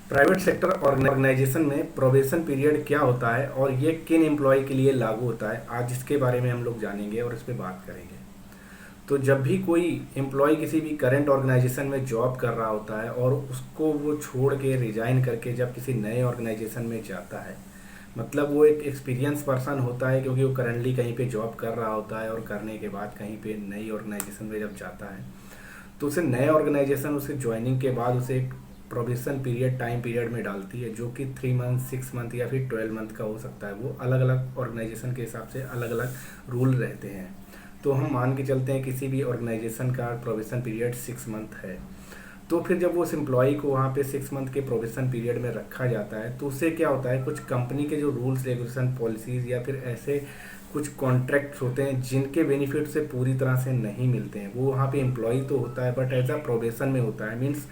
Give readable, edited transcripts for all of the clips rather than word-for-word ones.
Private sector organisation में probation period क्या होता है और ये किन एम्प्लॉय के लिए लागू होता है, आज इसके बारे में हम लोग जानेंगे और इस पर बात करेंगे। तो जब भी कोई एम्प्लॉय किसी भी करंट ऑर्गेनाइजेशन में जॉब कर रहा होता है और उसको वो छोड़ के रिजाइन करके जब किसी नए ऑर्गेनाइजेशन में जाता है, मतलब वो एक एक्सपीरियंस पर्सन होता है क्योंकि वो करंटली कहीं पे जॉब कर रहा होता है और करने के बाद कहीं पे नई ऑर्गेनाइजेशन में जब जाता है तो उसे नए ऑर्गेनाइजेशन उसे ज्वाइनिंग के बाद उसे एक प्रोबेशन पीरियड टाइम पीरियड में डालती है, जो कि 3 मंथ 6 मंथ या फिर 12 मंथ का हो सकता है। वो अलग अलग ऑर्गेनाइजेशन के हिसाब से अलग अलग रूल रहते हैं। तो हम मान के चलते हैं किसी भी ऑर्गेनाइजेशन का प्रोबेशन पीरियड 6 मंथ है, तो फिर जब वो उस एम्प्लॉय को वहाँ पे 6 मंथ के प्रोबेशन पीरियड में रखा जाता है तो उससे क्या होता है, कुछ कंपनी के जो रूल्स रेगुलेशन पॉलिसीज़ या फिर ऐसे कुछ कॉन्ट्रैक्ट्स होते हैं जिनके बेनिफिट से पूरी तरह से नहीं मिलते हैं। वो वहाँ पे एम्प्लॉय तो होता है बट एज अ प्रोबेशन में होता है, मीन्स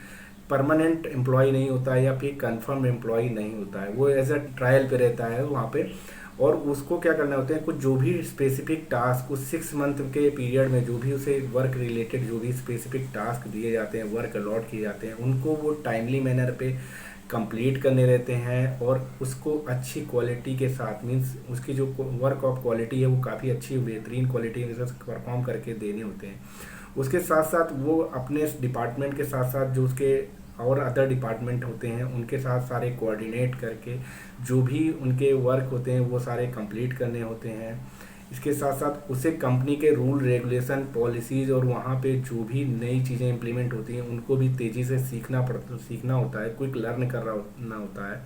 परमानेंट एम्प्लॉय नहीं होता है या फिर कंफर्म एम्प्लॉय नहीं होता है, वो एज अ ट्रायल पे रहता है वहाँ पे। और उसको क्या करना होता है, कुछ जो भी स्पेसिफिक टास्क उस 6 मंथ के पीरियड में जो भी उसे वर्क रिलेटेड जो भी स्पेसिफिक टास्क दिए जाते हैं, वर्क अलॉट किए जाते हैं, उनको वो टाइमली मैनर पे कंप्लीट करने रहते हैं और उसको अच्छी क्वालिटी के साथ, मीन्स उसकी जो वर्क ऑफ क्वालिटी है वो काफ़ी अच्छी बेहतरीन क्वालिटी में परफॉर्म करके देने होते हैं। उसके साथ साथ वो अपने डिपार्टमेंट के साथ साथ जो उसके और अदर डिपार्टमेंट होते हैं उनके साथ सारे कोऑर्डिनेट करके जो भी उनके वर्क होते हैं वो सारे कंप्लीट करने होते हैं। इसके साथ साथ उसे कंपनी के रूल रेगुलेशन पॉलिसीज़ और वहाँ पे जो भी नई चीज़ें इम्प्लीमेंट होती हैं उनको भी तेज़ी से सीखना होता है, क्विक लर्न करना होता है।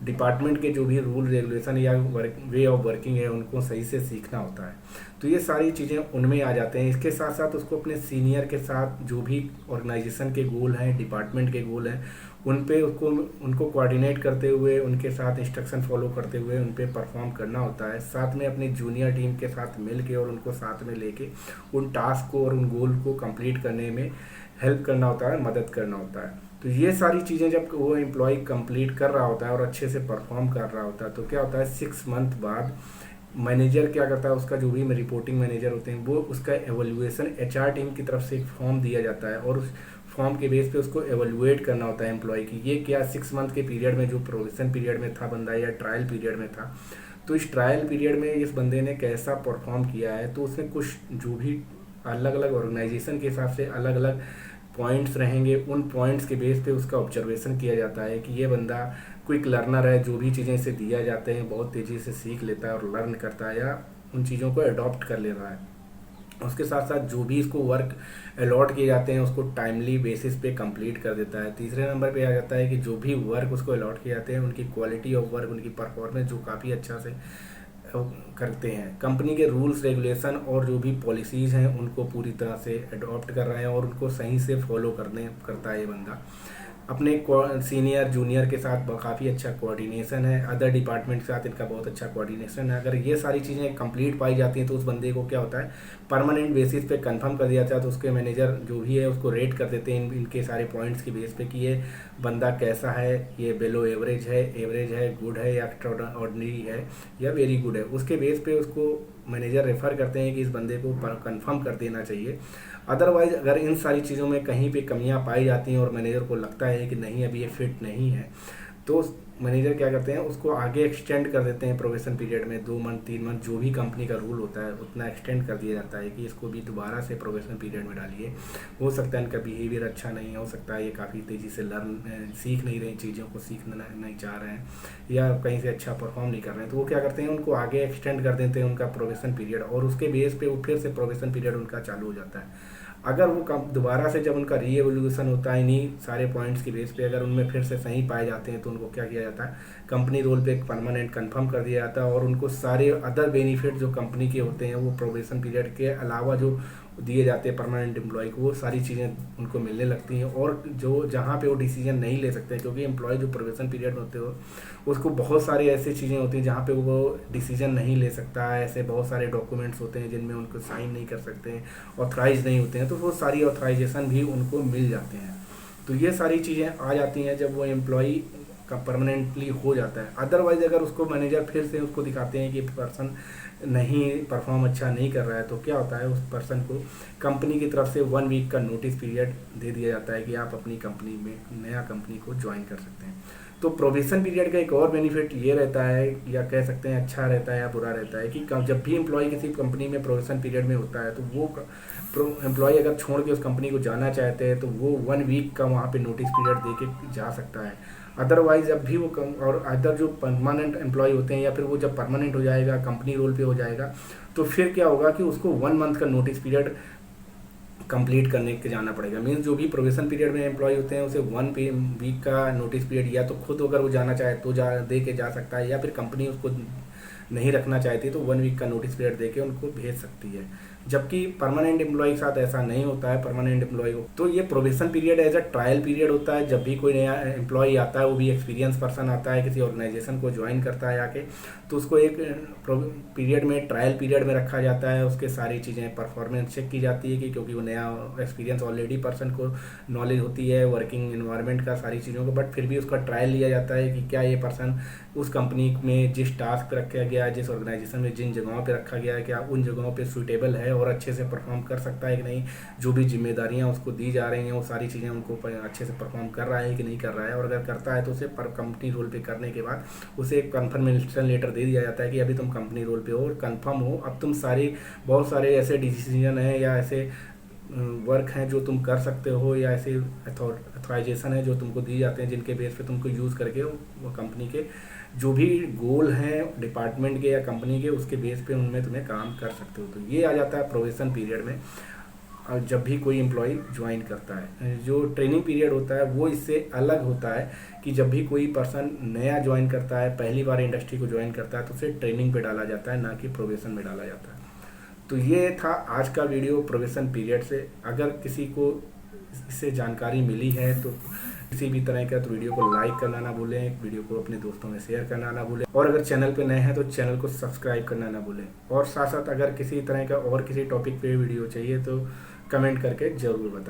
डिपार्टमेंट के जो भी रूल रेगुलेशन या वे ऑफ वर्किंग है उनको सही से सीखना होता है। तो ये सारी चीज़ें उनमें आ जाते हैं। इसके साथ साथ उसको अपने सीनियर के साथ जो भी ऑर्गेनाइजेशन के गोल हैं, डिपार्टमेंट के गोल हैं, उन पे उनको कोऑर्डिनेट करते हुए उनके साथ इंस्ट्रक्शन फॉलो करते हुए उन पे परफॉर्म करना होता है। साथ में अपनी जूनियर टीम के साथ मिल के और उनको साथ में लेके उन टास्क को और उन गोल को कंप्लीट करने में हेल्प करना होता है, मदद करना होता है। तो ये सारी चीज़ें जब वो एम्प्लॉय कंप्लीट कर रहा होता है और अच्छे से परफॉर्म कर रहा होता है तो क्या होता है, 6 मंथ बाद मैनेजर क्या करता है, उसका जो भी रिपोर्टिंग मैनेजर होते हैं वो उसका एवोल्यूएशन एचआर टीम की तरफ से एक फॉर्म दिया जाता है और उस फॉर्म के बेस पे उसको एवोल्यूएट करना होता है एम्प्लॉय की ये क्या 6 मंथ के पीरियड में जो प्रोबेशन पीरियड में था बंदा या ट्रायल पीरियड में था, तो इस ट्रायल पीरियड में इस बंदे ने कैसा परफॉर्म किया है। तो उसमें कुछ जो भी अलग अलग ऑर्गेनाइजेशन के हिसाब से अलग अलग पॉइंट्स रहेंगे, उन पॉइंट्स के बेस पे उसका ऑब्जर्वेशन किया जाता है कि ये बंदा क्विक लर्नर है, जो भी चीज़ें इसे दिया जाते हैं बहुत तेज़ी से सीख लेता है और लर्न करता है या उन चीज़ों को अडॉप्ट कर ले रहा है। उसके साथ साथ जो भी इसको वर्क अलॉट किए जाते हैं उसको टाइमली बेसिस पे कंप्लीट कर देता है। तीसरे नंबर पे आ जाता है कि जो भी वर्क उसको अलॉट किए जाते हैं उनकी क्वालिटी ऑफ वर्क, उनकी परफॉर्मेंस जो काफ़ी अच्छा से करते हैं। कंपनी के रूल्स रेगुलेशन और जो भी पॉलिसीज़ हैं उनको पूरी तरह से अडॉप्ट कर रहे हैं और उनको सही से फॉलो करता है ये बंदा। अपने सीनियर जूनियर के साथ काफ़ी अच्छा कोऑर्डिनेशन है, अदर डिपार्टमेंट के साथ इनका बहुत अच्छा कोऑर्डिनेशन है। अगर ये सारी चीज़ें कंप्लीट पाई जाती हैं तो उस बंदे को क्या होता है, परमानेंट बेसिस पे कंफर्म कर दिया जाता है। तो उसके मैनेजर जो भी है उसको रेट कर देते हैं इनके सारे पॉइंट्स के बेस पे कि ये बंदा कैसा है, ये बिलो एवरेज है, गुड है या ऑर्डिनरी है या वेरी गुड है। उसके बेस पे उसको मैनेजर रेफ़र करते हैं कि इस बंदे को कंफर्म कर देना चाहिए। अदरवाइज अगर इन सारी चीज़ों में कहीं पे कमियां पाई जाती हैं और मैनेजर को लगता है कि नहीं अभी ये फिट नहीं है, तो मैनेजर क्या करते हैं उसको आगे एक्सटेंड कर देते हैं प्रोबेशन पीरियड में 2 मंथ 3 मंथ जो भी कंपनी का रूल होता है उतना एक्सटेंड कर दिया जाता है कि इसको भी दोबारा से प्रोबेशन पीरियड में डालिए। हो सकता है इनका बिहेवियर अच्छा नहीं है, हो सकता है ये काफ़ी तेज़ी से सीख नहीं रहे, चीज़ों को सीखना नहीं चाह रहे हैं या कहीं से अच्छा परफॉर्म नहीं कर रहे हैं। तो वो क्या करते हैं उनको आगे एक्सटेंड कर देते हैं उनका प्रोबेशन पीरियड और उसके बेस पे वो फिर से प्रोबेशन पीरियड उनका चालू हो जाता है। अगर वो दोबारा से जब उनका री एवोल्यूशन होता है इन्हीं सारे पॉइंट्स के बेस पे अगर उनमें फिर से सही पाए जाते हैं तो उनको क्या किया जाता है, कंपनी रोल पे परमानेंट कंफर्म कर दिया जाता है और उनको सारे अदर बेनिफिट जो कंपनी के होते हैं वो प्रोबेशन पीरियड के अलावा जो दिए जाते हैं परमानेंट एम्प्लॉय को वो सारी चीज़ें उनको मिलने लगती हैं। और जो जहाँ पे वो डिसीजन नहीं ले सकते क्योंकि एम्प्लॉय जो प्रोबेशन पीरियड में होते हो उसको बहुत सारी ऐसी चीज़ें होती हैं जहाँ पे वो डिसीजन नहीं ले सकता है। ऐसे बहुत सारे डॉक्यूमेंट्स होते हैं जिनमें उनको साइन नहीं कर सकते हैं, ऑथराइज नहीं होते हैं, तो वो सारी ऑथराइजेशन भी उनको मिल जाते हैं। तो ये सारी चीज़ें आ जाती हैं जब वो एम्प्लॉय का परमानेंटली हो जाता है। अदरवाइज अगर उसको मैनेजर फिर से उसको दिखाते हैं कि पर्सन नहीं परफॉर्म अच्छा नहीं कर रहा है तो क्या होता है, उस पर्सन को कंपनी की तरफ से 1 वीक का नोटिस पीरियड दे दिया जाता है कि आप अपनी कंपनी में नया कंपनी को ज्वाइन कर सकते हैं। तो प्रोबेशन पीरियड का एक और बेनिफिट ये रहता है, या कह सकते हैं अच्छा रहता है या बुरा रहता है, कि जब भी एम्प्लॉय किसी कंपनी में प्रोबेशन पीरियड में होता है तो वो एम्प्लॉय अगर छोड़ के उस कंपनी को जाना चाहते हैं तो वो 1 वीक का वहाँ पे नोटिस पीरियड दे के जा सकता है। अदरवाइज जब भी वो और अदर जो परमानेंट एम्प्लॉय होते हैं, या फिर वो जब परमानेंट हो जाएगा, कंपनी रोल पे हो जाएगा, तो फिर क्या होगा कि उसको 1 मंथ का नोटिस पीरियड कंप्लीट करने के जाना पड़ेगा। मीन्स जो भी प्रोबेशन पीरियड में एम्प्लॉय होते हैं उसे 1 वीक का नोटिस पीरियड या तो खुद अगर वो जाना चाहे तो दे के जा सकता है, या फिर कंपनी उसको नहीं रखना चाहती तो 1 वीक का नोटिस पीरियड देके उनको भेज सकती है। जबकि परमानेंट एम्प्लॉय के साथ ऐसा नहीं होता है। परमानेंट एम्प्लॉय को तो ये probation period as a trial period होता है। जब भी कोई नया एम्प्लॉय आता है, वो भी एक्सपीरियंस पर्सन आता है, किसी ऑर्गेनाइजेशन को ज्वाइन करता है आके, तो उसको एक पीरियड में, ट्रायल पीरियड में रखा जाता है। उसके सारी चीज़ें परफॉर्मेंस चेक की जाती है कि क्योंकि वो नया एक्सपीरियंस ऑलरेडी पर्सन को नॉलेज होती है वर्किंग इन्वायरमेंट का, सारी चीज़ों का, बट फिर भी उसका ट्रायल लिया जाता है कि क्या ये पर्सन उस कंपनी में जिस टास्क पे रखा गया है, जिस ऑर्गेनाइजेशन में जिन जगहों पे रखा गया है, क्या उन जगहों पे सूटेबल है और अच्छे से परफॉर्म कर सकता है कि नहीं। जो भी जिम्मेदारियां उसको दी जा रही हैं वो सारी चीज़ें उनको अच्छे से परफॉर्म कर रहा है कि नहीं कर रहा है, और अगर करता है तो उसे पर कंपनी रोल पे करने के बाद उसे एक कन्फर्मेशन लेटर दे दिया जाता है कि अभी तुम कंपनी रोल पे हो और कन्फर्म हो। अब तुम बहुत सारे ऐसे डिसीजन हैं या ऐसे वर्क हैं जो तुम कर सकते हो, या ऐसे अथॉराइजेशन है जो तुमको दी जाते हैं जिनके बेस पे तुमको यूज़ करके वो कंपनी के जो भी गोल हैं डिपार्टमेंट के या कंपनी के, उसके बेस पे उनमें तुम्हें काम कर सकते हो। तो ये आ जाता है प्रोबेशन पीरियड में। और जब भी कोई एम्प्लॉय ज्वाइन करता है, जो ट्रेनिंग पीरियड होता है वो इससे अलग होता है कि जब भी कोई पर्सन नया ज्वाइन करता है, पहली बार इंडस्ट्री को ज्वाइन करता है, तो उसे ट्रेनिंग पे डाला जाता है, ना कि प्रोबेशन में डाला जाता है। तो ये था आज का वीडियो प्रोबेशन पीरियड से। अगर किसी को इससे जानकारी मिली है तो किसी भी तरह का, तो वीडियो को लाइक करना ना भूलें, वीडियो को अपने दोस्तों में शेयर करना ना भूलें, और अगर चैनल पे नए हैं तो चैनल को सब्सक्राइब करना ना भूलें। और साथ साथ अगर किसी तरह का और किसी टॉपिक पे वीडियो चाहिए तो कमेंट करके ज़रूर बताएं।